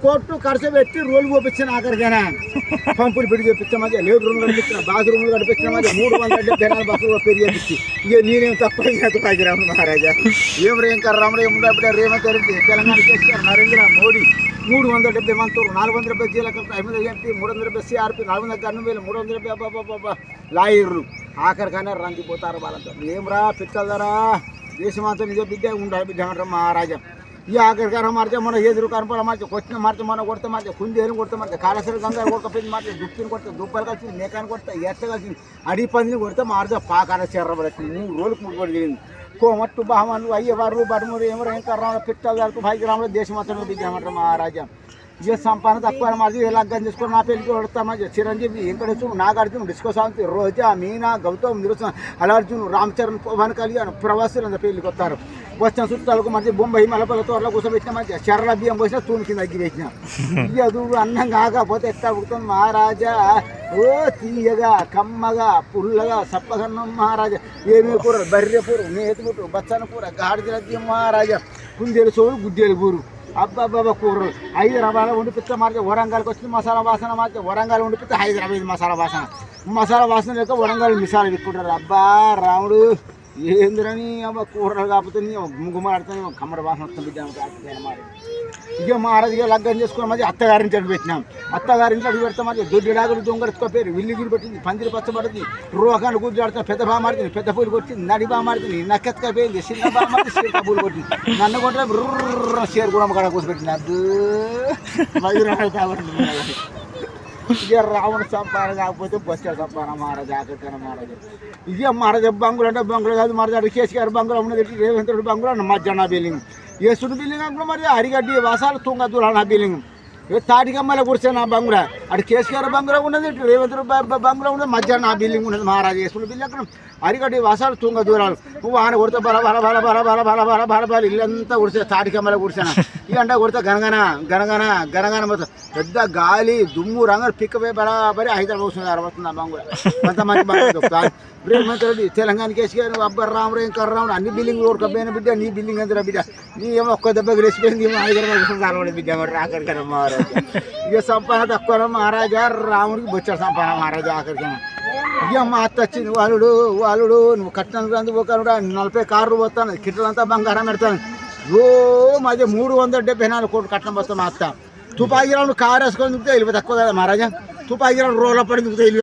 కోట్లు ఖర్చు పెట్టి రోడ్లు పోపించిన ఆఖరికైనా పంపులు పిడి చేపించాం మధ్య లేడు రూమ్లు కనిపించిన బాత్రూమ్లు కనిపించిన మధ్య 300 బస్సులు పెరిగి చేపించి ఇక నేనేం తప్ప భాగ్యరామ మహారాజా ఏం కర్రామరా ఏముండే రేవంత్ రెడ్డి తెలంగాణ చేస్తారు నరేంద్ర మోడీ 370 మంత్రులు 470 జీల ఎంపీ 370 సిఆర్పి 400 370 లాయర్లు ఆఖరికైనా రంగిపోతారు వాళ్ళంతా ఏమరా పిచ్చలరా దేశమంతా నిజ బిడ్డ ఉండాలి బిడ్డ అంటారు మహారాజా ఈ ఆఖరికైనా మార్చే మన ఎదురు కనపడ మార్చే కొట్టిన మార్చే మన కొడితే మార్చే కుందేలు కొడితే మార్చే కాళేశ్వర గంగా కొడుకపోయింది మార్చే దుప్పిని కొడితే దుప్పలు కలిసి మేకాన్ని కొడితే ఎట్ట కలిసి అడి పందిని కొడితే మార్చే పాకాల చెర్రబడుతుంది 3 రోజులకు 3 రోజులు జరిగింది కోమట్టు బాహమన్లు అయ్యవారు బడుమురు ఏమో ఏం కర్ర పిట్టలు భాగ్యరాములు దేశమంతా బిడ్డమంటారు మహారాజా ఇక సంపాదన తక్కువ మాది లగ్గం తీసుకొని నా పెళ్ళికి కొడతామా చిరంజీవి వెంకటేశ్వరు నాగార్జున డిస్కోశాంతి రోజా మీనా గౌతమ్ నిరుసన్ అల్లార్జున్ రామ్ చరణ్ పవన్ కళ్యాణ్ ప్రవాసులు అంత పెళ్ళికి వస్తారు వచ్చిన చుట్టాలకు మంచి బొంబాయి మలపల్ల తోటలో కూర్చోబెట్టిన మంచి చెర్ల బియ్యం పోసిన తూని కింద అగ్గి వేసిన ఇక దూడు అన్నం కాకపోతే ఎట్లా పుడుతుంది మహారాజా ఓ తీయగా కమ్మగా పుల్లగా సప్పగన్నం మహారాజా ఏమీ కూర బర్రె కూర నేతిముట్టు బచ్చన కూర గాడిద మహారాజా కుందేలు సోలు గుడ్డేలు కూరు అబ్బాబ్బా కూరలు హైదరాబాద్లో ఉండిపిస్తే మార్చే వరంగల్కి వచ్చిన మసాలా వాసన మార్చే వరంగల్ ఉండిపిస్తే హైదరాబాద్ మసాలా వాసన లేక వరంగల్ మిసాలు విక్కుంటారు అబ్బా రాముడు ఏందిరని అబ్బా కూరలు కాకపోతే గుమ్మడితే కమ్మడి వాసన వస్తుంది బిడ్డ ఇక మహారాజుగా లగ్గం చేసుకున్న మధ్య అత్తగారింటి అడుగు పెట్టినాం అత్తగారింటి అడుగు పెడతాం మధ్య దొడ్డిడాగులు దొంగడుచుకోపోయారు విల్లిగిరి పెట్టింది పందిరి పచ్చబడుతుంది రోగాన్ని గుడ్లాడుతుంది పెద్ద బాగా మారుతుంది పెద్ద పూలు కొట్టింది నడి బాగా మారుతుంది నక్కెత్తుకపోయింది చిన్న బాగా మారుతుంది చీరక పూలు కొట్టింది నన్ను కొట్టే షేర్ కూడా కాడ కూర్చోబెట్టింది అది ఇక రావణ సంపాదన కాకపోతే బొచ్చ సంపాదన మహారాజా ఆఖరికైనా మహారాజా ఇదే మహారాజా బంగులు అంటే బంగులు కాదు మహారాజా కేసీఆర్ బంగులు ఉన్నది రేవంత్ రెడ్డి బంగులు అన్న మధ్యాహ్న బిల్లింగ్ ఏసుడు బిల్లింగ్ అనుకున్నా మరి అరిగడ్డి వాసాలు తుంగ దూరాల బిల్లింగ్ తాటికమ్మల కూర్చొని నా బంగుల అటు కేసీఆర్ బంగులో ఉన్నది రేవంత్ రెడ్డి బంగులో ఉన్నది మధ్యాహ్నం నా బిల్లింగ్ ఉన్నది మహారాజా ఏసుడు బిల్లింగ్ అక్కడ అరిగడ్డి వాసాలు తుంగ దూరాలు నువ్వు ఆన కొడితే బల బల బల బల బల బల బల బల బల ఇల్లంతా కుడితే తాటికమ్మల కూర్చాను ఇక అంటే కొడితే గనగన మొత్తం పెద్ద గాలి దుమ్ము రంగులు పిక్కపోయి బరాబరి హైదరాబాద్ వస్తుంది అరవస్తుంది ఆ బంగుల కొంతమంది బంగులు రేవంత్ రెడ్డి తెలంగాణ కేసీఆర్ అబ్బర్ రాముడు ఏం కర్రాముడు అన్ని బిల్డింగ్ ఓడకపోయిన బిడ్డ నీ బిల్డింగ్ ఎంత బిడ్డ నీ ఏమో ఒక్క దెబ్బకి లేచిపోయింది హైదరాబాద్ వస్తుంది అరవడి బిడ్డ ఆఖరికైనా మహారాజా ఇక సంపాదన తక్కువ మహారాజా రాముడికి బొచ్చాడు సంపాదన మహారాజా ఆఖరికైనా ఇక మా అత్త వచ్చింది వాళ్ళు నువ్వు కట్టినందుకు అందుకు పోకాను 40 కార్లు పోతాను కిట్టలంతా బంగారం పెడతాను మాది 374 కోట్లు కట్నం పోతాం మా అత్త తుపాకీ రావును కారు వేసుకొని దిగుతా వెళ్ళిపోయి తక్కువ కదా మహారాజా తుపాకీ రావు రోడ్ల పడి దిగుతా